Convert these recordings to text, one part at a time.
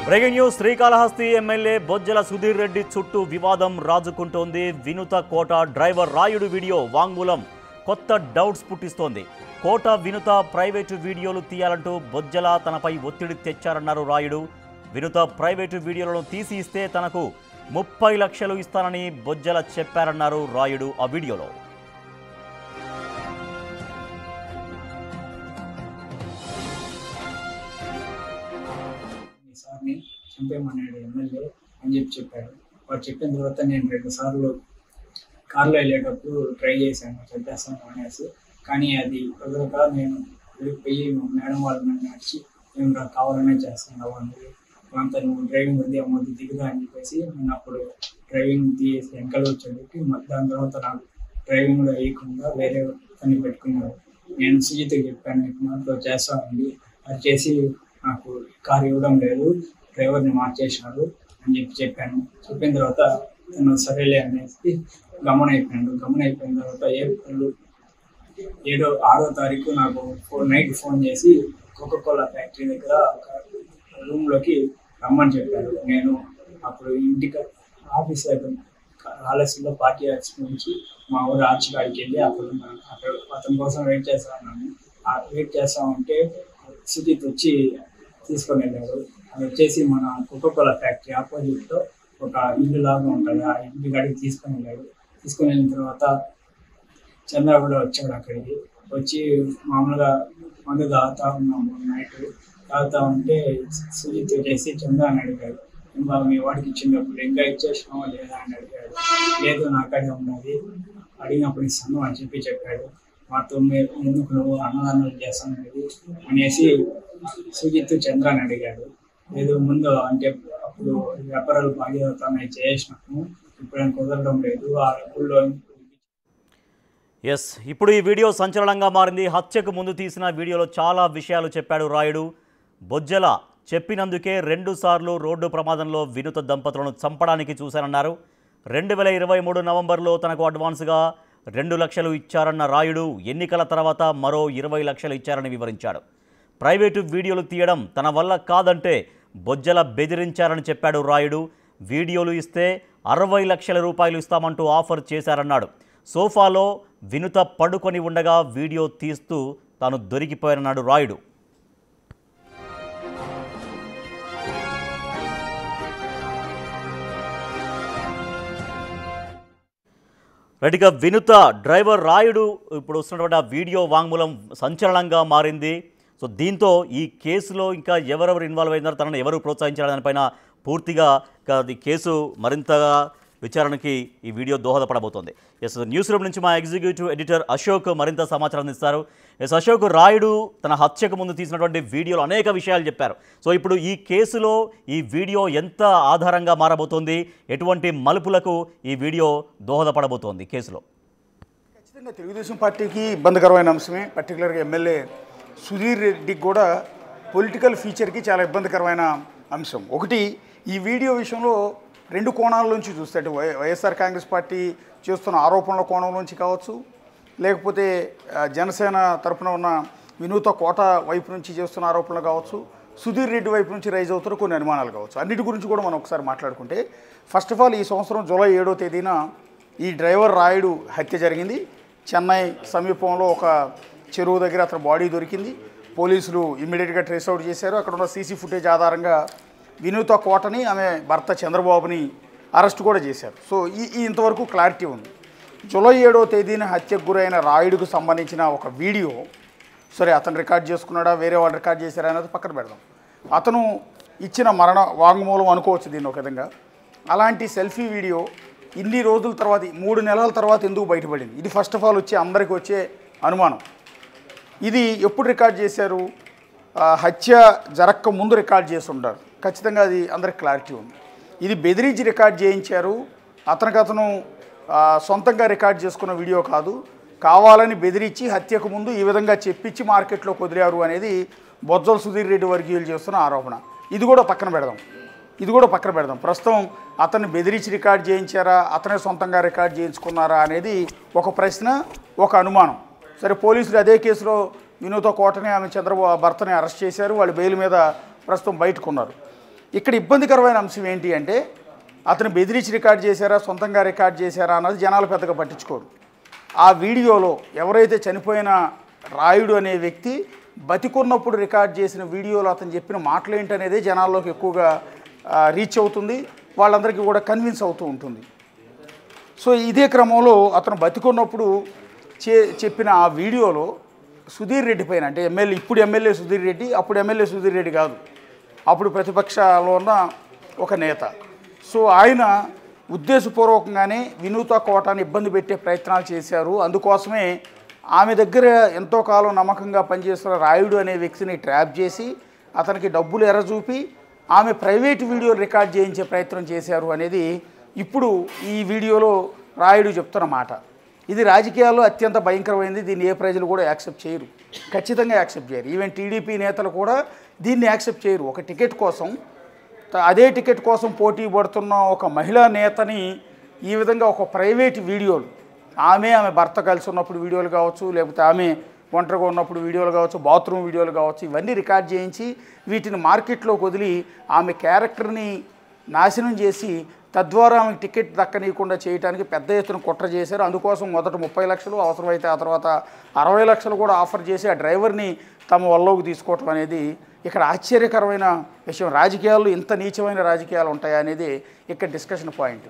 Breaking news Srikalahasti MLA Bojjala Sudheer Reddy చుట్టూ వివాదం రాజుకుంటోంది. వినుత కోట డ్రైవర్ రాయుడు వీడియో వాంగ్మూలం కొత్త డౌట్స్ పుట్టిస్తోంది. కోట వినుత ప్రైవేటు వీడియోలు తీయాలంటూ బొజ్జల తనపై ఒత్తిడి తెచ్చారన్నారు రాయుడు. వినుత ప్రైవేటు వీడియోలను తీసి ఇస్తే తనకు 30 లక్షలు ఇస్తానని బొజ్జల చెప్పారన్నారు రాయుడు ఆ వీడియోలో. సార్ని చంపేమన్నాడు ఎమ్మెల్యే అని చెప్పారు. వాడు చెప్పిన తర్వాత నేను 2 సార్లు కార్లో వెళ్ళేటప్పుడు ట్రై చేశాను చంపేస్తాను అనేసి. కానీ అది కుదరక నేను వెళ్ళిపోయి మేడం వాళ్ళు నన్ను నడిచి మేము కావాలనే చేస్తున్నావు అనేది అంతా నువ్వు డ్రైవింగ్ ఉంది అమ్మద్దు దిగుదా అని చెప్పేసి నేను అప్పుడు డ్రైవింగ్ తీసి వెనకాల వచ్చేటప్పటికి దాని తర్వాత నాకు డ్రైవింగ్లో వేయకుండా వేరే పని పెట్టుకున్నారు. నేను సుజిత్కి చెప్పాను ఇట్లా చేస్తానండి, అది చేసి నాకు కారు ఇవ్వడం లేదు, డ్రైవర్ని మార్చేసినారు అని చెప్పాను. చెప్పిన తర్వాత తను సరేలే అనేసి గమనైపోయిన తర్వాత ఏప్రిల్ 6వ తారీఖు నాకు నైట్ ఫోన్ చేసి కోకోకోలా ఫ్యాక్టరీ దగ్గర ఒక రూమ్లోకి రమ్మని చెప్పారు. నేను అప్పుడు ఇంటికి ఆఫీస్ దగ్గర ఆలస్యంలో పార్టీ ఆఫీస్ నుంచి మా ఊరు ఆర్చికాడికి వెళ్ళి అక్కడ అతని కోసం వెయిట్ చేస్తా ఉంటే సుజిత్ వచ్చి తీసుకొని వెళ్ళాడు. అది వచ్చేసి మన కోకోకోలా ఫ్యాక్టరీ ఆపోజిట్లో ఒక ఇల్లు లాగా ఉంటుంది, ఆ ఇంటి కాడికి తీసుకొని వెళ్ళాడు. తీసుకొని వెళ్ళిన తర్వాత చంద్ర కూడా వచ్చాడు. అక్కడికి వచ్చి మామూలుగా మందు తాగుతా ఉన్నాము. నైట్ తాగుతా ఉంటే సుజిత్ వచ్చేసి చంద్ర అని అడిగాడు, ఇంకా మీ వాడికి ఇచ్చినప్పుడు ఇంకా ఇచ్చేసినావా లేదా అని అడిగాడు. లేదు నాకడే ఉన్నది, అడిగినప్పుడు ఇస్తాను అని చెప్పాడు. మాతో ఎందుకు నువ్వు అన్నదానం చేస్తాననేది అనేసి సుజిత్ చంద్ర అని అడిగాడు. లేదు ముందు అంటే అప్పుడు వ్యాపారాలు బాగా తనవి చేసినాము, ఇప్పుడు కుదరడం లేదు ఆ డబ్బుల్లో. ఇప్పుడు ఈ వీడియో సంచలనంగా మారింది. హత్యకు ముందు తీసిన వీడియోలో చాలా విషయాలు చెప్పాడు రాయుడు. బొజ్జల చెప్పినందుకే 2 సార్లు రోడ్డు ప్రమాదంలో వినుత దంపతులను చంపడానికి చూశారన్నారు. 2023 నవంబర్లో తనకు అడ్వాన్స్గా 2 లక్షలు ఇచ్చారన్న రాయుడు ఎన్నికల తర్వాత మరో 20 లక్షలు ఇచ్చారని వివరించాడు. ప్రైవేటు వీడియోలు తీయడం తన వల్ల కాదంటే బొజ్జల బెదిరించారని చెప్పాడు రాయుడు. వీడియోలు ఇస్తే 60 లక్షల రూపాయలు ఇస్తామంటూ ఆఫర్ చేశారన్నాడు. సోఫాలో వినుత పడుకొని ఉండగా వీడియో తీస్తూ తాను దొరికిపోయారన్నాడు రాయుడు. రైట్గా వినుత డ్రైవర్ రాయుడు ఇప్పుడు వస్తున్నటువంటి ఆ వీడియో వాంగ్మూలం సంచలనంగా మారింది. సో దీంతో ఈ కేసులో ఇంకా ఎవరెవరు ఇన్వాల్వ్ అయినారో, తనను ఎవరు ప్రోత్సహించారు దానిపైన పూర్తిగా ఈ కేసు మరింతగా విచారణకి ఈ వీడియో దోహదపడబోతోంది. న్యూస్ రూమ్ నుంచి మా ఎగ్జిక్యూటివ్ ఎడిటర్ అశోక్ మరింత సమాచారం ఇస్తారు. అశోక్, రాయుడు తన హత్యకు ముందు తీసినటువంటి వీడియోలో అనేక విషయాలు చెప్పారు. సో ఇప్పుడు ఈ కేసులో ఈ వీడియో ఎంత ఆధారంగా మారబోతోంది, ఎటువంటి మలుపులకు ఈ వీడియో దోహదపడబోతోంది కేసులో? ఖచ్చితంగా తెలుగుదేశం పార్టీకి ఇబ్బందికరమైన అంశమే. పర్టికులర్గా ఎమ్మెల్యే సుధీర్ రెడ్డికి కూడా పొలిటికల్ ఫ్యూచర్కి చాలా ఇబ్బందికరమైన అంశం. ఒకటి, ఈ వీడియో విషయంలో 2 కోణాల నుంచి చూస్తే, అటు వైఎస్ఆర్ కాంగ్రెస్ పార్టీ చేస్తున్న ఆరోపణల కోణం నుంచి కావచ్చు, లేకపోతే జనసేన తరఫున ఉన్న వినూత కోట వైపు నుంచి చేస్తున్న ఆరోపణలు కావచ్చు, సుధీర్ రెడ్డి వైపు నుంచి రైజ్ అవుతున్న కొన్ని అనుమానాలు కావచ్చు. అన్నిటి గురించి కూడా మనం ఒకసారి మాట్లాడుకుంటే, ఫస్ట్ ఆఫ్ ఆల్ ఈ సంవత్సరం జూలై 7వ తేదీన ఈ డ్రైవర్ రాయుడు హత్య జరిగింది. చెన్నై సమీపంలో ఒక చెరువు దగ్గర అతని బాడీ దొరికింది. పోలీసులు ఇమ్మీడియట్గా ట్రేస్ అవుట్ చేశారు. అక్కడ ఉన్న సీసీ ఫుటేజ్ ఆధారంగా వినూత కోటని, ఆమె భర్త చంద్రబాబుని అరెస్ట్ కూడా చేశారు. సో ఇంతవరకు క్లారిటీ ఉంది. జూలై 7వ తేదీన హత్యకు గురైన రాయుడుకు సంబంధించిన ఒక వీడియో, సరే అతను రికార్డ్ చేసుకున్నాడా వేరే వాళ్ళు రికార్డ్ చేశారా అనేది పక్కన పెడదాం. అతను ఇచ్చిన మరణ వాంగ్మూలం అనుకోవచ్చు దీన్ని ఒక విధంగా. అలాంటి సెల్ఫీ వీడియో ఇన్ని రోజుల తర్వాత, 3 నెలల తర్వాత ఎందుకు బయటపడింది? ఇది ఫస్ట్ ఆఫ్ ఆల్ అందరికీ వచ్చే అనుమానం. ఇది ఎప్పుడు రికార్డ్ చేశారు? హత్య జరక్క ముందు రికార్డ్ చేసి ఉంటారు. ఖచ్చితంగా అది అందరికి క్లారిటీ ఉంది. ఇది బెదిరించి రికార్డ్ చేయించారు. అతను సొంతంగా రికార్డ్ చేసుకున్న వీడియో కాదు, కావాలని బెదిరించి హత్యకు ముందు ఈ విధంగా చెప్పించి మార్కెట్లో కుదిరారు అనేది బొజ్జల సుధీర్ రెడ్డి వర్గీయులు చేస్తున్న ఆరోపణ. ఇది కూడా పక్కన పెడదాం. ప్రస్తుతం అతన్ని బెదిరించి రికార్డ్ చేయించారా, అతనే సొంతంగా రికార్డ్ చేయించుకున్నారా అనేది ఒక ప్రశ్న, ఒక అనుమానం. సరే, పోలీసులు అదే కేసులో వినూత కోటని, ఆమె చంద్రబాబు భర్తని అరెస్ట్ చేశారు. వాళ్ళు బెయిల్ మీద ప్రస్తుతం బయటకున్నారు. ఇక్కడ ఇబ్బందికరమైన అంశం ఏంటి అంటే అతను బెదిరించి రికార్డ్ చేశారా, సొంతంగా రికార్డ్ చేశారా అన్నది జనాలు పెద్దగా పట్టించుకోరు. ఆ వీడియోలో ఎవరైతే చనిపోయిన రాయుడు అనే వ్యక్తి బతికున్నప్పుడు రికార్డ్ చేసిన వీడియోలో అతను చెప్పిన మాటలు ఏంటనేదే జనాల్లోకి ఎక్కువగా రీచ్ అవుతుంది, వాళ్ళందరికీ కూడా కన్విన్స్ అవుతూ ఉంటుంది. సో ఇదే క్రమంలో అతను బతికున్నప్పుడు చెప్పిన ఆ వీడియోలో సుధీర్ రెడ్డి పైన, అంటే ఇప్పుడు ఎమ్మెల్యే సుధీర్ రెడ్డి, అప్పుడు ఎమ్మెల్యే సుధీర్ రెడ్డి కాదు, అప్పుడు ప్రతిపక్షంలో ఉన్న ఒక నేత. సో ఆయన ఉద్దేశపూర్వకంగానే వినూత కోటని ఇబ్బంది పెట్టే ప్రయత్నాలు చేశారు. అందుకోసమే ఆమె దగ్గర ఎంతో కాలం నమ్మకంగా పనిచేస్తున్న రాయుడు అనే వ్యక్తిని ట్రాప్ చేసి అతనికి డబ్బులు ఎర్రచూపి ఆమె ప్రైవేట్ వీడియోలు రికార్డ్ చేయించే ప్రయత్నం చేశారు అనేది ఇప్పుడు ఈ వీడియోలో రాయుడు చెప్తున్న మాట. ఇది రాజకీయాల్లో అత్యంత భయంకరమైనది. దీన్ని ఏ ప్రజలు కూడా యాక్సెప్ట్ చేయరు, ఖచ్చితంగా యాక్సెప్ట్ చేయరు. ఈవెన్ టీడీపీ నేతలు కూడా దీన్ని యాక్సెప్ట్ చేయరు. ఒక టికెట్ కోసం, అదే టికెట్ కోసం పోటీ పడుతున్న ఒక మహిళా నేతని ఈ విధంగా ఒక ప్రైవేట్ వీడియోలు, ఆమె భర్త కలిసి ఉన్నప్పుడు వీడియోలు కావచ్చు, లేకపోతే ఆమె ఒంటరిగా ఉన్నప్పుడు వీడియోలు కావచ్చు, బాత్రూమ్ వీడియోలు కావచ్చు, ఇవన్నీ రికార్డ్ చేయించి వీటిని మార్కెట్లోకి వదిలి ఆమె క్యారెక్టర్ని నాశనం చేసి తద్వారా ఆమెకు టికెట్ దక్కనీయకుండా చేయడానికి పెద్ద ఎత్తున కుట్ర చేశారు. అందుకోసం మొదట 30 లక్షలు, అవసరమైతే ఆ తర్వాత 60 లక్షలు కూడా ఆఫర్ చేసి ఆ డ్రైవర్ని తమ వల్లోకి తీసుకోవటం అనేది ఇక్కడ ఆశ్చర్యకరమైన విషయం. రాజకీయాల్లో ఇంత నీచమైన రాజకీయాలు ఉంటాయా అనేది ఇక్కడ డిస్కషన్ పాయింట్.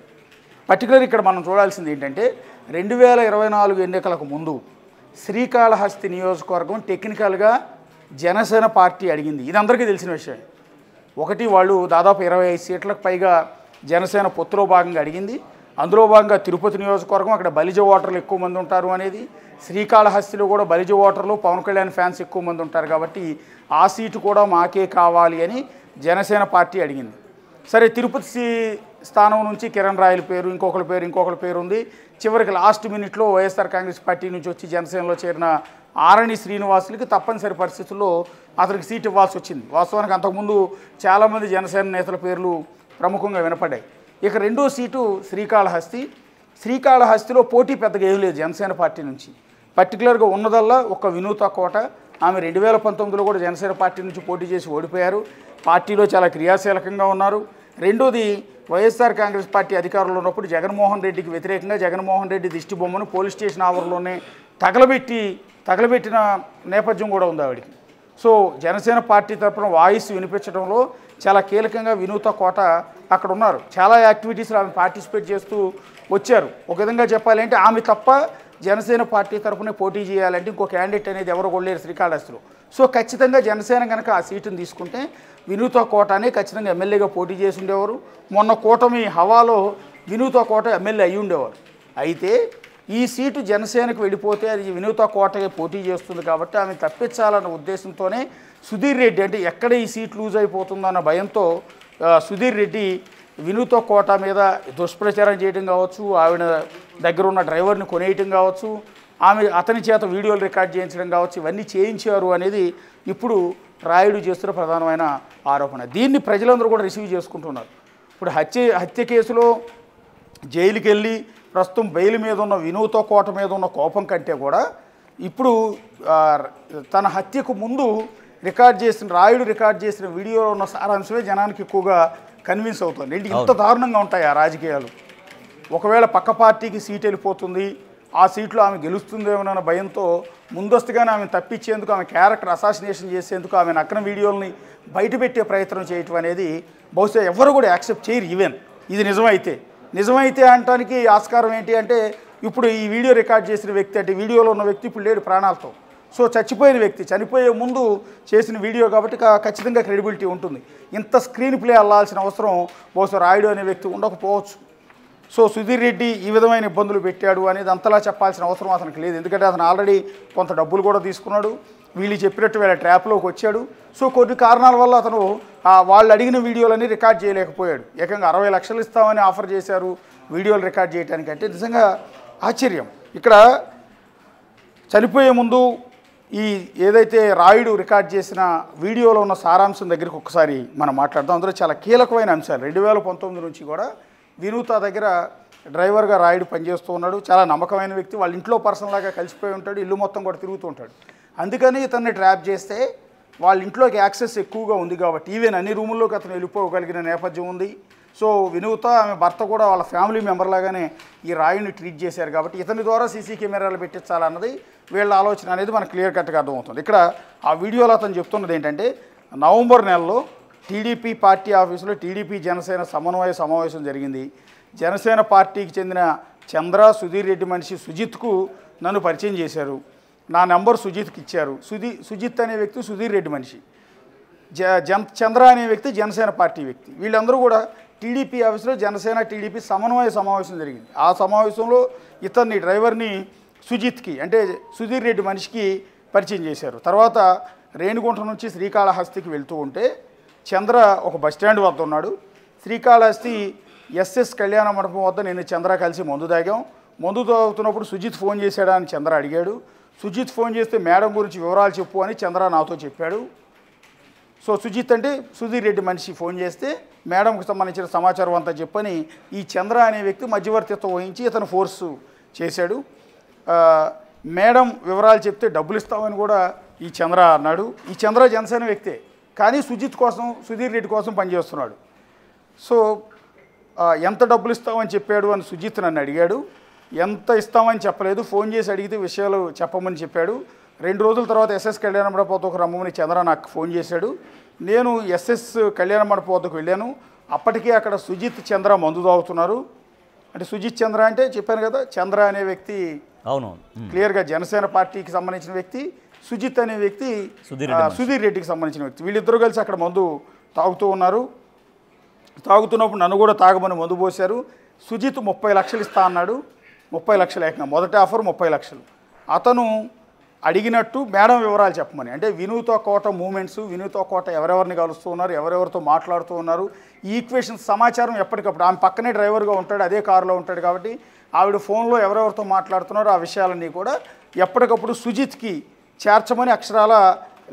పర్టికులర్ ఇక్కడ మనం చూడాల్సింది ఏంటంటే 2024 ఎన్నికలకు ముందు శ్రీకాళహస్తి నియోజకవర్గం టెక్నికల్గా జనసేన పార్టీ అడిగింది. ఇది అందరికీ తెలిసిన విషయం. ఒకటి, వాళ్ళు దాదాపు 25 సీట్లకు పైగా జనసేన పొత్తులో భాగంగా అడిగింది. అందులో భాగంగా తిరుపతి నియోజకవర్గం, అక్కడ బలిజ ఓటర్లు ఎక్కువ మంది ఉంటారు అనేది, శ్రీకాళహస్తిలో కూడా బలిజ ఓటర్లు, పవన్ కళ్యాణ్ ఫ్యాన్స్ ఎక్కువ మంది ఉంటారు కాబట్టి ఆ సీటు కూడా మాకే కావాలి అని జనసేన పార్టీ అడిగింది. సరే, తిరుపతి స్థానం నుంచి కిరణ్ రాయల పేరు, ఇంకొకరి పేరు ఉంది. చివరికి లాస్ట్ మినిట్లో వైఎస్ఆర్ కాంగ్రెస్ పార్టీ నుంచి వచ్చి జనసేనలో చేరిన ఆరణి శ్రీనివాసులకి తప్పనిసరి పరిస్థితుల్లో అతనికి సీట్ ఇవ్వాల్సి వచ్చింది. వాస్తవానికి అంతకుముందు చాలామంది జనసేన నేతల పేర్లు ప్రముఖంగా వినపడ్డాయి. ఇక రెండో సీటు శ్రీకాళహస్తిలో పోటీ పెద్దగా ఏం లేదు జనసేన పార్టీ నుంచి. పర్టికులర్గా ఉన్నదల్లా ఒక వినూత కోట. ఆమె 2019లో కూడా జనసేన పార్టీ నుంచి పోటీ చేసి ఓడిపోయారు. పార్టీలో చాలా క్రియాశీలకంగా ఉన్నారు. రెండోది, వైఎస్ఆర్ కాంగ్రెస్ పార్టీ అధికారంలో ఉన్నప్పుడు జగన్మోహన్ రెడ్డికి వ్యతిరేకంగా జగన్మోహన్ రెడ్డి దిష్టి బొమ్మను పోలీస్ స్టేషన్ ఆవరణలోనే తగలబెట్టిన నేపథ్యం కూడా ఉంది ఆవిడికి. సో జనసేన పార్టీ తరఫున వాయిస్ వినిపించడంలో చాలా కీలకంగా వినూత కోట అక్కడ ఉన్నారు. చాలా యాక్టివిటీస్లో ఆమె పార్టిసిపేట్ చేస్తూ వచ్చారు. ఒక విధంగా చెప్పాలంటే ఆమె తప్ప జనసేన పార్టీ తరఫున పోటీ చేయాలంటే ఇంకో క్యాండిడేట్ అనేది ఎవరు కొనలేరు శ్రీకాళహస్తిలో. సో ఖచ్చితంగా జనసేన కనుక ఆ సీటును తీసుకుంటే వినూత కోటనే ఖచ్చితంగా ఎమ్మెల్యేగా పోటీ చేసి ఉండేవారు. మొన్న కూటమి హవాలో వినూత కోట ఎమ్మెల్యే అయి ఉండేవారు. అయితే ఈ సీటు జనసేనకు వెళ్ళిపోతే అది వినూత కోటగా పోటీ చేస్తుంది కాబట్టి ఆమె తప్పించాలన్న ఉద్దేశంతోనే సుధీర్ రెడ్డి, అంటే ఎక్కడ ఈ సీట్ లూజ్ అయిపోతుందన్న భయంతో సుధీర్ రెడ్డి వినూత కోట మీద దుష్ప్రచారం చేయడం కావచ్చు, ఆవిడ దగ్గర ఉన్న డ్రైవర్ని కొనేయటం కావచ్చు, అతని చేత వీడియోలు రికార్డ్ చేయించడం కావచ్చు, ఇవన్నీ చేయించారు అనేది ఇప్పుడు రాయుడు చేస్తున్న ప్రధానమైన ఆరోపణ. దీన్ని ప్రజలందరూ కూడా రిసీవ్ చేసుకుంటున్నారు. ఇప్పుడు హత్య కేసులో జైలుకి వెళ్ళి ప్రస్తుతం బెయిల్ మీద ఉన్న వినూత కోట మీద ఉన్న కోపం కంటే కూడా ఇప్పుడు తన హత్యకు ముందు రాయుడు రికార్డ్ చేసిన వీడియోలో ఉన్న సారాంశమే జనానికి ఎక్కువగా కన్విన్స్ అవుతుంది. ఏంటి ఇంత దారుణంగా ఉంటాయి ఆ రాజకీయాలు? ఒకవేళ పక్క పార్టీకి సీట్ వెళ్ళిపోతుంది, ఆ సీట్లో ఆమె గెలుస్తుందేమోనన్న భయంతో ముందస్తుగానే ఆమె తప్పించేందుకు, ఆమె క్యారెక్టర్ అసాసినేషన్ చేసేందుకు ఆమె నగ్న వీడియోలని బయటపెట్టే ప్రయత్నం చేయటం అనేది బహుశా ఎవరు కూడా యాక్సెప్ట్ చేయరు. ఈవెన్ ఇది నిజమైతే అనటానికి ఆస్కారం ఏంటి అంటే, ఇప్పుడు ఈ వీడియో రికార్డ్ చేసిన వ్యక్తి, అంటే వీడియోలో ఉన్న వ్యక్తి ఇప్పుడు లేడు ప్రాణాలతో. సో చచ్చిపోయిన వ్యక్తి చనిపోయే ముందు చేసిన వీడియో కాబట్టి ఖచ్చితంగా క్రెడిబిలిటీ ఉంటుంది. ఇంత స్క్రీన్ ప్లే అల్లాల్సిన అవసరం బహుశా రాయుడు అనే వ్యక్తి ఉండకపోవచ్చు. సో సుధీర్ రెడ్డి ఈ విధమైన ఇబ్బందులు పెట్టాడు అనేది అంతలా చెప్పాల్సిన అవసరం అతనికి లేదు. ఎందుకంటే అతను ఆల్రెడీ కొంత డబ్బులు కూడా తీసుకున్నాడు, వీళ్ళు చెప్పినట్టు వీళ్ళ ట్రాప్లోకి వచ్చాడు. సో కొన్ని కారణాల వల్ల అతను వాళ్ళు అడిగిన వీడియోలన్నీ రికార్డ్ చేయలేకపోయాడు. ఏకంగా 60 లక్షలు ఇస్తామని ఆఫర్ చేశారు వీడియోలు రికార్డ్ చేయడానికి. అంటే నిజంగా ఆశ్చర్యం. ఇక్కడ చనిపోయే ముందు ఈ ఏదైతే రాయుడు రికార్డ్ చేసిన వీడియోలో ఉన్న సారాంశం దగ్గరికి ఒకసారి మనం మాట్లాడదాం. అందులో చాలా కీలకమైన అంశాలు. 2019 నుంచి కూడా వినూత దగ్గర డ్రైవర్గా రాయుడు పనిచేస్తూ ఉన్నాడు. చాలా నమ్మకమైన వ్యక్తి, వాళ్ళ ఇంట్లో పర్సన్ లాగా కలిసిపోయి ఉంటాడు, ఇల్లు మొత్తం కూడా తిరుగుతూ ఉంటాడు. అందుకని ఇతన్ని ట్రాప్ చేస్తే వాళ్ళ ఇంట్లోకి యాక్సెస్ ఎక్కువగా ఉంది కాబట్టి ఈవెన్ అన్ని రూముల్లోకి అతను వెళ్ళిపోగలిగిన నేపథ్యం ఉంది. సో వినూత ఆమె భర్త కూడా వాళ్ళ ఫ్యామిలీ మెంబర్ లాగానే ఈ రాయుని ట్రీట్ చేశారు కాబట్టి ఇతని ద్వారా సీసీ కెమెరాలు పెట్టించాలన్నది వీళ్ళ ఆలోచన అనేది మనకు క్లియర్ కట్గా అర్థమవుతుంది. ఇక్కడ ఆ వీడియోలో అతను చెప్తున్నది ఏంటంటే నవంబర్ నెలలో టీడీపీ పార్టీ ఆఫీసులో టీడీపీ జనసేన సమన్వయ సమావేశం జరిగింది. జనసేన పార్టీకి చెందిన చంద్ర సుధీర్ రెడ్డి మనిషి సుజిత్కు నన్ను పరిచయం చేశారు. నా నెంబర్ సుజిత్కి ఇచ్చారు. సుజిత్ అనే వ్యక్తి సుధీర్ రెడ్డి మనిషి, చంద్ర అనే వ్యక్తి జనసేన పార్టీ వ్యక్తి. వీళ్ళందరూ కూడా టీడీపీ ఆఫీసులో జనసేన టీడీపీ సమన్వయ సమావేశం జరిగింది. ఆ సమావేశంలో ఇతన్ని డ్రైవర్ని సుజిత్కి అంటే సుధీర్ రెడ్డి మనిషికి పరిచయం చేశారు. తర్వాత రేణిగుంట నుంచి శ్రీకాళహస్తికి వెళ్తూ ఉంటే చంద్ర ఒక బస్టాండ్ వద్ద ఉన్నాడు. శ్రీకాళహస్తి ఎస్ఎస్ కళ్యాణ మండపం వద్ద నేను చంద్ర కలిసి మందు తాగాం. మందు తాగుతున్నప్పుడు సుజిత్ ఫోన్ చేశాడా అని చంద్ర అడిగాడు. సుజిత్ ఫోన్ చేస్తే మేడం గురించి వివరాలు చెప్పు అని చంద్ర నాతో చెప్పాడు. సో సుజిత్ అంటే సుధీర్ రెడ్డి మనిషి ఫోన్ చేస్తే మేడంకి సంబంధించిన సమాచారం అంతా చెప్పని ఈ చంద్ర అనే వ్యక్తి మధ్యవర్తిత్వం వహించి ఇతను ఫోర్సు చేశాడు. మేడం వివరాలు చెప్తే డబ్బులు ఇస్తామని కూడా ఈ చంద్ర అన్నాడు. ఈ చంద్ర జనసేన వ్యక్తే కానీ సుధీర్ రెడ్డి కోసం పనిచేస్తున్నాడు. సో ఎంత డబ్బులు ఇస్తామని చెప్పాడు అని సుజిత్ నన్ను అడిగాడు. ఎంత ఇస్తామని చెప్పలేదు, ఫోన్ చేసి అడిగితే విషయాలు చెప్పమని చెప్పాడు. 2 రోజుల తర్వాత ఎస్ఎస్ కళ్యాణ మండపం వద్దకు రమ్మని చంద్ర నాకు ఫోన్ చేశాడు. నేను ఎస్ఎస్ కళ్యాణ మండపం వద్దకు వెళ్ళాను. అప్పటికే అక్కడ సుజిత్ చంద్ర మందు తాగుతున్నారు. అంటే సుజిత్ చంద్ర అంటే చెప్పాను కదా, చంద్ర అనే వ్యక్తి అవును క్లియర్గా జనసేన పార్టీకి సంబంధించిన వ్యక్తి, సుజిత్ అనే వ్యక్తి సుధీర్ రెడ్డికి సంబంధించిన వ్యక్తి. వీళ్ళిద్దరూ కలిసి అక్కడ మందు తాగుతూ ఉన్నారు. తాగుతున్నప్పుడు నన్ను కూడా తాగమని మందు పోశారు. సుజిత్ 30 లక్షలు ఇస్తా అన్నాడు. 30 లక్షలు ఏకంగా మొదటి ఆఫర్ 30 లక్షలు. అతను అడిగినట్టు మేడం వివరాలు చెప్పమని, అంటే వినూత కోట మూమెంట్స్, వినూత కోట ఎవరెవరిని కలుస్తూ ఉన్నారు, ఎవరెవరితో మాట్లాడుతూ ఉన్నారు, ఈ ఈక్వేషన్స్ సమాచారం ఎప్పటికప్పుడు ఆమె పక్కనే డ్రైవర్గా ఉంటాడు, అదే కారులో ఉంటాడు కాబట్టి ఆవిడ ఫోన్లో ఎవరెవరితో మాట్లాడుతున్నారో ఆ విషయాలన్నీ కూడా ఎప్పటికప్పుడు సుజిత్కి చేర్చమని అక్షరాల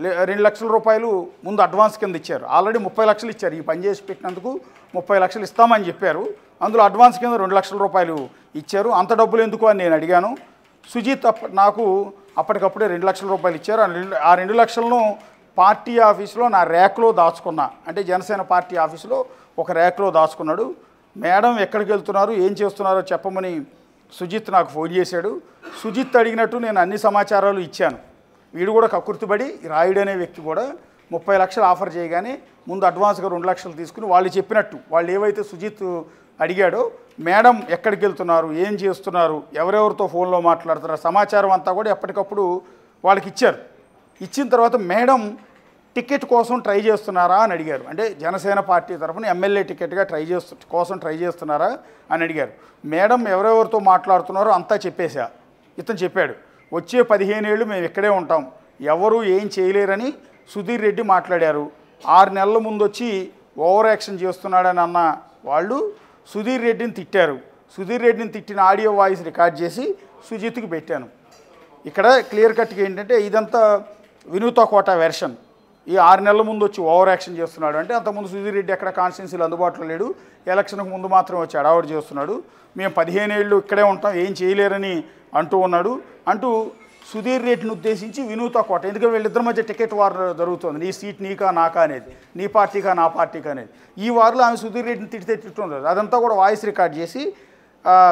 2 లక్షల రూపాయలు ముందు అడ్వాన్స్ కింద ఇచ్చారు. ఆల్రెడీ 30 లక్షలు ఇచ్చారు. ఈ పని చేసి పెట్టినందుకు 30 లక్షలు ఇస్తామని చెప్పారు. అందులో అడ్వాన్స్ కింద 2 లక్షల రూపాయలు ఇచ్చారు. అంత డబ్బులు ఎందుకు అని నేను అడిగాను. సుజిత్ నాకు అప్పటికప్పుడే 2 లక్షల రూపాయలు ఇచ్చారు. ఆ 2 లక్షలను పార్టీ ఆఫీసులో నా ర్యాక్లో దాచుకున్నా, అంటే జనసేన పార్టీ ఆఫీసులో ఒక ర్యాక్లో దాచుకున్నాడు. మేడం ఎక్కడికి వెళ్తున్నారు, ఏం చేస్తున్నారో చెప్పమని సుజిత్ నాకు ఫోన్ చేశాడు. సుజిత్ అడిగినట్టు నేను అన్ని సమాచారాలు ఇచ్చాను. వీడు కూడా కక్కుర్తిపడి రాయుడు అనే వ్యక్తి కూడా 30 లక్షలు ఆఫర్ చేయగానే ముందు అడ్వాన్స్గా 2 లక్షలు తీసుకుని వాళ్ళు చెప్పినట్టు, వాళ్ళు ఏవైతే సుజిత్ అడిగాడో మేడం ఎక్కడికి వెళ్తున్నారు, ఏం చేస్తున్నారు, ఎవరెవరితో ఫోన్లో మాట్లాడుతున్నారు సమాచారం అంతా కూడా ఎప్పటికప్పుడు వాళ్ళకి ఇచ్చారు. ఇచ్చిన తర్వాత మేడం టికెట్ కోసం ట్రై చేస్తున్నారా అని అడిగారు. అంటే జనసేన పార్టీ తరఫున ఎమ్మెల్యే టికెట్గా ట్రై చేస్తున్నారా అని అడిగారు. మేడం ఎవరెవరితో మాట్లాడుతున్నారో అంతా చెప్పేశా. ఇతను చెప్పాడు, వచ్చే 15 ఏళ్ళు మేము ఇక్కడే ఉంటాం, ఎవరు ఏం చేయలేరని సుధీర్ రెడ్డి మాట్లాడారు. 6 నెలల ముందు వచ్చి ఓవర్ యాక్షన్ చేస్తున్నాడని అన్న వాళ్ళు సుధీర్ రెడ్డిని తిట్టారు. సుధీర్ రెడ్డిని తిట్టిన ఆడియో వాయిస్ రికార్డ్ చేసి సుజిత్కి పెట్టాను. ఇక్కడ క్లియర్ కట్గా ఏంటంటే ఇదంతా వినూత కోట వెర్షన్. ఈ 6 నెలల ముందు వచ్చి ఓవర్ యాక్షన్ చేస్తున్నాడు అంటే అంతకుముందు సుధీర్ రెడ్డి ఎక్కడ కాన్స్టిట్యున్సీలు అందుబాటులో లేడు, ఎలక్షన్కు ముందు మాత్రం వచ్చి అడావుడు చేస్తున్నాడు. మేము 15 ఏళ్ళు ఇక్కడే ఉంటాం, ఏం చేయలేరని అంటూ ఉన్నాడు. అంటూ సుధీర్ రెడ్డిని ఉద్దేశించి వినూత కోట, ఎందుకంటే వీళ్ళిద్దరి మధ్య టికెట్ వార్ జరుగుతుంది, నీ సీట్ నీకా నాకా అనేది, నీ పార్టీకా నా పార్టీకా అనేది. ఈ వార్లో ఆమె సుధీర్ రెడ్డిని తిట్టింది. అదంతా కూడా వాయిస్ రికార్డ్ చేసి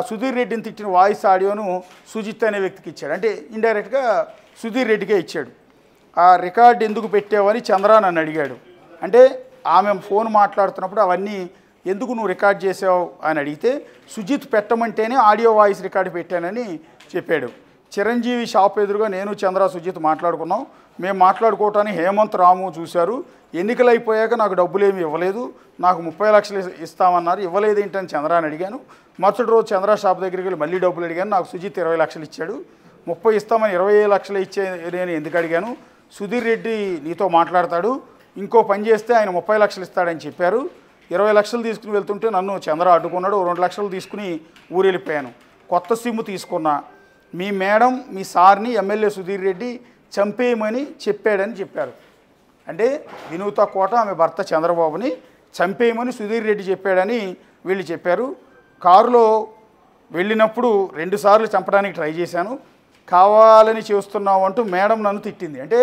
సుధీర్ రెడ్డిని తిట్టిన వాయిస్ ఆడియోను సుజిత్ అనే వ్యక్తికి ఇచ్చాడు. అంటే ఇండైరెక్ట్గా సుధీర్ రెడ్డికే ఇచ్చాడు. ఆ రికార్డ్ ఎందుకు పెట్టావని చంద్ర నన్ను అడిగాడు. అంటే ఆమె ఫోన్ మాట్లాడుతున్నప్పుడు అవన్నీ ఎందుకు నువ్వు రికార్డ్ చేసావు అని అడిగితే సుజిత్ పెట్టమంటేనే ఆడియో వాయిస్ రికార్డు పెట్టానని చెప్పాడు. చిరంజీవి షాప్ ఎదురుగా నేను చంద్ర సుజిత్ మాట్లాడుకున్నాం. మేము మాట్లాడుకోవటానికి హేమంత్ రాము చూశారు. ఎన్నికలు అయిపోయాక నాకు డబ్బులు ఏమి ఇవ్వలేదు, నాకు 30 లక్షలు ఇస్తామన్నారు, ఇవ్వలేదు ఏంటని చంద్ర అని అడిగాను. మరుసటి రోజు చంద్ర షాప్ దగ్గరికి వెళ్ళి మళ్ళీ డబ్బులు అడిగాను. నాకు సుజిత్ 20 లక్షలు ఇచ్చాడు. 30 ఇస్తామని 20 లక్షలు ఇచ్చే నేను ఎందుకు అడిగాను. సుధీర్ రెడ్డి నీతో మాట్లాడతాడు, ఇంకో పని చేస్తే ఆయన 30 లక్షలు ఇస్తాడని చెప్పారు. 20 లక్షలు తీసుకుని వెళ్తుంటే నన్ను చంద్ర అడ్డుకున్నాడు. 2 లక్షలు తీసుకుని ఊరు వెళ్ళిపోయాను. కొత్త సిమ్ తీసుకున్నా. మీ మేడం మీ సార్ని ఎమ్మెల్యే సుధీర్ రెడ్డి చంపేయమని చెప్పాడని చెప్పారు. అంటే వినూత కోట ఆమె భర్త చంద్రబాబుని చంపేయమని సుధీర్ రెడ్డి చెప్పాడని వీళ్ళు చెప్పారు. కారులో వెళ్ళినప్పుడు 2 సార్లు చంపడానికి ట్రై చేశాను, కావాలని చేస్తున్నావు అంటూ మేడం నన్ను తిట్టింది. అంటే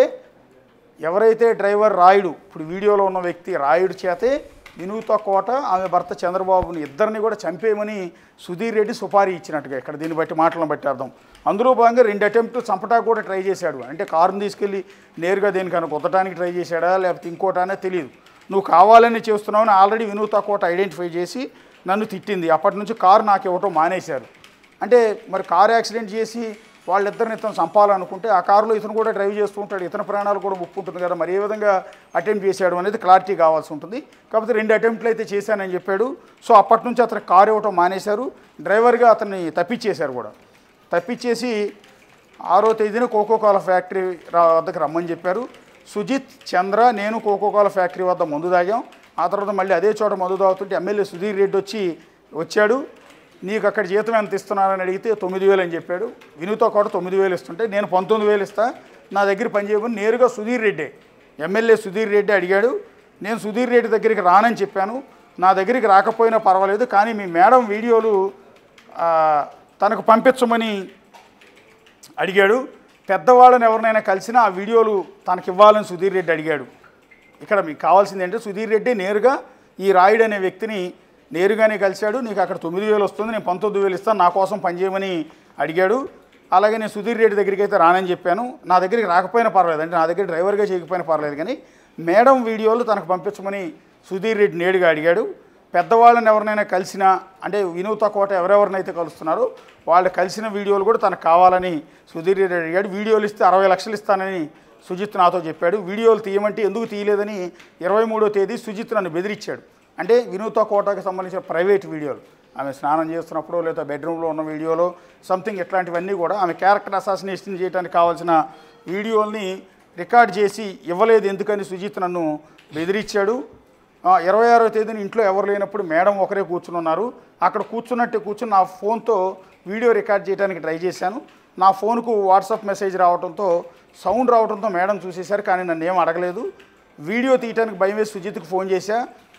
ఎవరైతే డ్రైవర్ రాయుడు, ఇప్పుడు వీడియోలో ఉన్న వ్యక్తి రాయుడు చేతే వినూత కోట ఆమె భర్త చంద్రబాబుని ఇద్దరిని కూడా చంపేయమని సుధీర్ రెడ్డి సుపారీ ఇచ్చినట్టుగా ఇక్కడ దీన్ని బట్టి మాటలను బట్టి అర్థం. అందులో భాగంగా 2 అటెంప్ట్ చంపటానికి కూడా ట్రై చేశాడు. అంటే కారుని తీసుకెళ్ళి నేరుగా దేనికన్నా కొత్తడానికి ట్రై చేశాడా లేకపోతే ఇంకోటనే తెలియదు. నువ్వు కావాలని చేస్తున్నావని ఆల్రెడీ వినూత కోట ఐడెంటిఫై చేసి నన్ను తిట్టింది. అప్పటి నుంచి కారు నాకు ఇవ్వటం మానేశారు. అంటే మరి కారు యాక్సిడెంట్ చేసి వాళ్ళిద్దరిని ఇతను చంపాలనుకుంటే ఆ కారులో ఇతను కూడా డ్రైవ్ చేస్తూ ఉంటాడు, ఇతని ప్రాణాలు కూడా ముప్పు ఉంటుంది కదా, మరి ఏ విధంగా అటెంప్ట్ చేశాడు అనేది క్లారిటీ కావాల్సి ఉంటుంది. కాకపోతే 2 అటెంప్ట్లు అయితే చేశానని చెప్పాడు. సో అప్పటి నుంచి అతను కారు ఇవ్వటం మానేశారు. డ్రైవర్గా అతన్ని తప్పించేశారు కూడా. తప్పించేసి 6వ తేదీన కోకోకోలా ఫ్యాక్టరీ వద్దకు రమ్మని చెప్పారు. సుజిత్, చంద్ర, నేను కోకోకోలా ఫ్యాక్టరీ వద్ద మందు తాగాం. ఆ తర్వాత మళ్ళీ అదే చోట మందు తాగుతుంటే ఎమ్మెల్యే సుధీర్ రెడ్డి వచ్చాడు. నీకు అక్కడ జీతం ఎంత ఇస్తున్నారని అడిగితే 9,000 అని చెప్పాడు. వినూత కోట 9,000 ఇస్తుంటే నేను 19,000 ఇస్తా, నా దగ్గర పనిచేయమని నేరుగా సుధీర్ రెడ్డి, ఎమ్మెల్యే సుధీర్ రెడ్డి అడిగాడు. నేను సుధీర్ రెడ్డి దగ్గరికి రానని చెప్పాను. నా దగ్గరికి రాకపోయినా పర్వాలేదు, కానీ మీ మేడం వీడియోలు తనకు పంపించమని అడిగాడు. పెద్దవాళ్ళని ఎవరినైనా కలిసినా ఆ వీడియోలు తనకి ఇవ్వాలని సుధీర్ రెడ్డి అడిగాడు. ఇక్కడ మీకు కావాల్సింది ఏంటంటే సుధీర్ రెడ్డి నేరుగా ఈ రాయుడు అనే వ్యక్తిని నేరుగానే కలిశాడు. నీకు అక్కడ 9,000 వస్తుంది, నేను 19,000 ఇస్తాను, నా కోసం పనిచేయమని అడిగాడు. అలాగే నేను సుధీర్ రెడ్డి దగ్గరికి అయితే రానని చెప్పాను. నా దగ్గరికి రాకపోయినా పర్వాలేదు, అంటే నా దగ్గర డ్రైవర్గా చేయకపోయినా పర్లేదు, కానీ మేడం వీడియోలు తనకు పంపించమని సుధీర్ రెడ్డి నేరుగా అడిగాడు. పెద్దవాళ్ళని ఎవరినైనా కలిసినా, అంటే వినూత కోట ఎవరెవరినైతే కలుస్తున్నారో వాళ్ళు కలిసిన వీడియోలు కూడా తనకు కావాలని సుధీర్ రెడ్డి అడిగాడు. వీడియోలు ఇస్తే 60 లక్షలు ఇస్తానని సుజిత్ నాతో చెప్పాడు. వీడియోలు తీయమంటే ఎందుకు తీయలేదని 23వ తేదీ సుజిత్ నన్ను బెదిరించాడు. అంటే వినూత కోటకు సంబంధించిన ప్రైవేట్ వీడియోలు, ఆమె స్నానం చేస్తున్నప్పుడు లేదా బెడ్రూమ్లో ఉన్న వీడియోలో సంథింగ్ ఇట్లాంటివన్నీ కూడా ఆమె క్యారెక్టర్ అసాసినేషన్ చేయడానికి కావాల్సిన వీడియోల్ని రికార్డ్ చేసి ఇవ్వలేదు ఎందుకని సుజిత్ నన్ను బెదిరించాడు. 26వ తేదీన ఇంట్లో ఎవరు లేనప్పుడు మేడం ఒకరే కూర్చుని ఉన్నారు. అక్కడ కూర్చుని నా ఫోన్తో వీడియో రికార్డ్ చేయడానికి ట్రై చేశాను. నా ఫోన్కు వాట్సాప్ మెసేజ్ రావడంతో సౌండ్ రావడంతో మేడం చూసేశారు, కానీ నన్ను ఏం అడగలేదు. వీడియో తీయడానికి భయం వేసి సుజిత్కి ఫోన్ చేశా.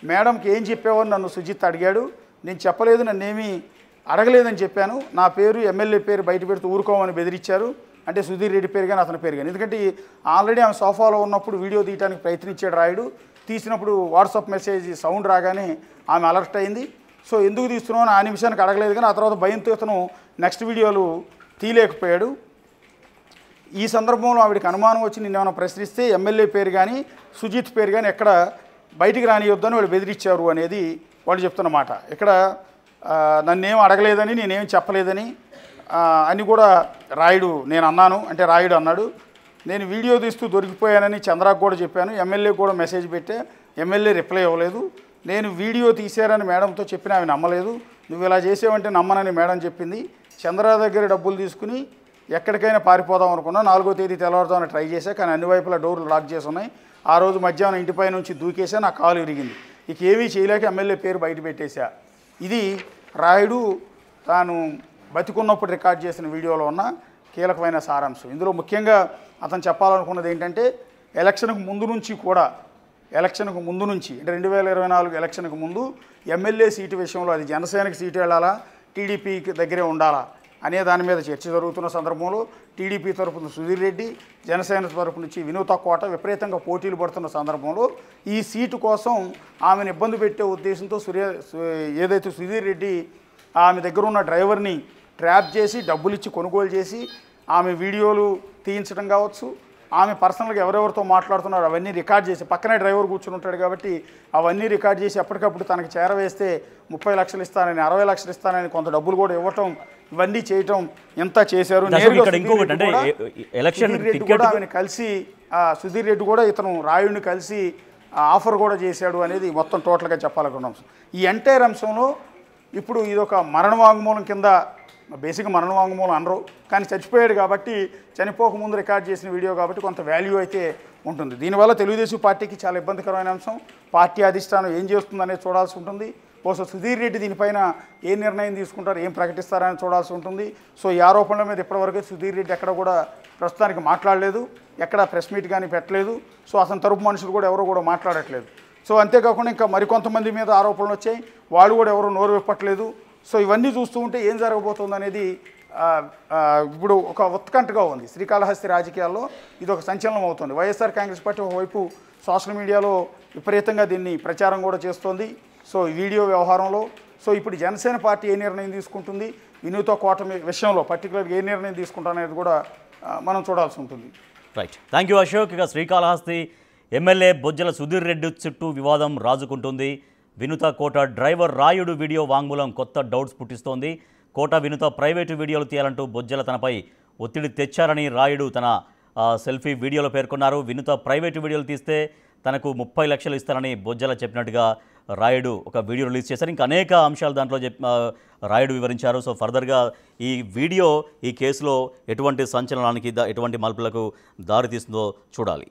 మేడంకి ఏం చెప్పావని నన్ను సుజిత్ అడిగాడు. నేను చెప్పలేదు, నన్నేమీ అడగలేదని చెప్పాను. నా పేరు ఎమ్మెల్యే పేరు బయట పెడుతూ ఊరుకోమని బెదిరించారు. అంటే సుధీర్ రెడ్డి పేరు కానీ అతని పేరు కానీ, ఎందుకంటే ఆల్రెడీ ఆమె సోఫాలో ఉన్నప్పుడు వీడియో తీయడానికి ప్రయత్నించాడు రాయుడు. తీసినప్పుడు వాట్సాప్ మెసేజ్ సౌండ్ రాగానే ఆమె అలర్ట్ అయింది. సో ఎందుకు తీస్తున్నావు అని ఆ నిమిషానికి అడగలేదు, కానీ ఆ తర్వాత భయంతో ఇతను నెక్స్ట్ వీడియోలు తీయలేకపోయాడు. ఈ సందర్భంలో ఆవిడకి అనుమానం వచ్చి నిన్నేమైనా ప్రశ్నిస్తే ఎమ్మెల్యే పేరు కానీ సుజిత్ పేరు కానీ ఎక్కడ బయటికి రానియొద్దని వాళ్ళు బెదిరించారు అనేది వాళ్ళు చెప్తున్నమాట. ఇక్కడ నన్నేం అడగలేదని నేనేం చెప్పలేదని అని కూడా రాయుడు నేను అన్నాను, అంటే రాయుడు అన్నాడు. నేను వీడియో తీస్తూ దొరికిపోయానని చంద్రకు కూడా చెప్పాను. ఎమ్మెల్యే కూడా మెసేజ్ పెట్టా, ఎమ్మెల్యే రిప్లై ఇవ్వలేదు. నేను వీడియో తీశారని మేడంతో చెప్పినా ఆమె నమ్మలేదు. నువ్వు ఇలా చేసావంటే నమ్మనని మేడం చెప్పింది. చంద్ర దగ్గర డబ్బులు తీసుకుని ఎక్కడికైనా పారిపోదాం అనుకున్నా. 4వ తేదీ తెల్లవారుదామని ట్రై చేశా, కానీ అన్ని వైపులా డోర్లు లాక్ చేసి ఉన్నాయి. ఆ రోజు మధ్యాహ్నం ఇంటిపై నుంచి దూకేసా, నా కాలు విరిగింది. ఇక ఏమీ చేయలేక ఎమ్మెల్యే పేరు బయట పెట్టేశా. ఇది రాయుడు తాను బతికున్నప్పుడు రికార్డ్ చేసిన వీడియోలో ఉన్న కీలకమైన సారాంశం. ఇందులో ముఖ్యంగా అతను చెప్పాలనుకున్నది ఏంటంటే ఎలక్షన్కు ముందు నుంచి అంటే 2024 ఎలక్షన్కు ముందు ఎమ్మెల్యే సీటు విషయంలో అది జనసేనకి సీటు వెళ్ళాలా, టీడీపీకి దగ్గరే ఉండాలా అనే దాని మీద చర్చ జరుగుతున్న సందర్భంలో టీడీపీ తరపున సుధీర్ రెడ్డి, జనసేన తరపు నుంచి వినూత కోట విపరీతంగా పోటీలు పడుతున్న సందర్భంలో ఈ సీటు కోసం ఆమెను ఇబ్బంది పెట్టే ఉద్దేశంతో ఏదైతే సుధీర్ రెడ్డి ఆమె దగ్గర ఉన్న డ్రైవర్ని ట్రాప్ చేసి డబ్బులు ఇచ్చి కొనుగోలు చేసి ఆమె వీడియోలు తీయించడం కావచ్చు, ఆమె పర్సనల్గా ఎవరెవరితో మాట్లాడుతున్నారో అవన్నీ రికార్డ్ చేసి, పక్కనే డ్రైవర్ కూర్చుని ఉంటాడు కాబట్టి అవన్నీ రికార్డ్ చేసి ఎప్పటికప్పుడు తనకు చేరవేస్తే 30 లక్షలు ఇస్తానని, 60 లక్షలు ఇస్తానని కొంత డబ్బులు కూడా ఇవ్వటం, ఇవన్నీ చేయటం ఎంత చేశారు. ఆమెను కలిసి సుధీర్ రెడ్డి కూడా ఇతను రాయుడిని కలిసి ఆఫర్ కూడా చేశాడు అనేది మొత్తం టోటల్గా చెప్పాలనుకున్న అంశం. ఈ ఎంటైర్ అంశంలో ఇప్పుడు ఇదొక మరణ వాంగ్మూలం కింద, బేసిక్గా మరణ వాంగ్మూలం అనరు, కానీ చచ్చిపోయాడు కాబట్టి చనిపోకముందు రికార్డ్ చేసిన వీడియో కాబట్టి కొంత వాల్యూ అయితే ఉంటుంది. దీనివల్ల తెలుగుదేశం పార్టీకి చాలా ఇబ్బందికరమైన అంశం. పార్టీ అధిష్టానం ఏం చేస్తుందనేది చూడాల్సి ఉంటుంది. బహుశా సుధీర్ రెడ్డి దీనిపైన ఏ నిర్ణయం తీసుకుంటారు, ఏం ప్రకటిస్తారని చూడాల్సి ఉంటుంది. సో ఈ ఆరోపణల మీద ఇప్పటివరకు సుధీర్ రెడ్డి ఎక్కడ కూడా ప్రస్తుతానికి మాట్లాడలేదు, ఎక్కడ ప్రెస్ మీట్ కానీ పెట్టలేదు. సో అతని తరపు మనుషులు కూడా ఎవరు కూడా మాట్లాడట్లేదు. సో అంతేకాకుండా ఇంకా మరికొంతమంది మీద ఆరోపణలు వచ్చాయి, వాళ్ళు కూడా ఎవరు నోరు విప్పట్లేదు. సో ఇవన్నీ చూస్తూ ఉంటే ఏం జరగబోతుంది అనేది ఇప్పుడు ఒక ఉత్కంఠగా ఉంది. శ్రీకాళహస్తి రాజకీయాల్లో ఇది ఒక సంచలనం అవుతుంది. వైఎస్ఆర్ కాంగ్రెస్ పార్టీ ఒకవైపు సోషల్ మీడియాలో విపరీతంగా దీన్ని ప్రచారం కూడా చేస్తోంది. సో ఈ వీడియో వ్యవహారంలో సో ఇప్పుడు జనసేన పార్టీ ఏ నిర్ణయం తీసుకుంటుంది, వినూత కూటమి విషయంలో పర్టికులర్గా ఏ నిర్ణయం తీసుకుంటారనేది కూడా మనం చూడాల్సి ఉంటుంది. Right, thank you Ashok. ఇక శ్రీకాళహస్తి ఎమ్మెల్యే బొజ్జల సుధీర్ రెడ్డి చుట్టూ వివాదం రాజుకుంటుంది. వినుత కోట డ్రైవర్ రాయుడు వీడియో వాంగ్మూలం కొత్త డౌట్స్ పుట్టిస్తోంది. కోట వినుత ప్రైవేటు వీడియోలు తీయాలంటూ బొజ్జల తనపై ఒత్తిడి తెచ్చారని రాయుడు తన సెల్ఫీ వీడియోలో పేర్కొన్నారు. వినుత ప్రైవేటు వీడియోలు తీస్తే తనకు 30 లక్షలు ఇస్తారని బొజ్జల చెప్పినట్టుగా రాయుడు ఒక వీడియో రిలీజ్ చేశారు. ఇంకా అనేక అంశాలు దాంట్లో రాయుడు వివరించారు. సో ఫర్దర్గా ఈ వీడియో ఈ కేసులో ఎటువంటి సంచలనానికి ఎటువంటి మలుపులకు దారితీస్తుందో చూడాలి.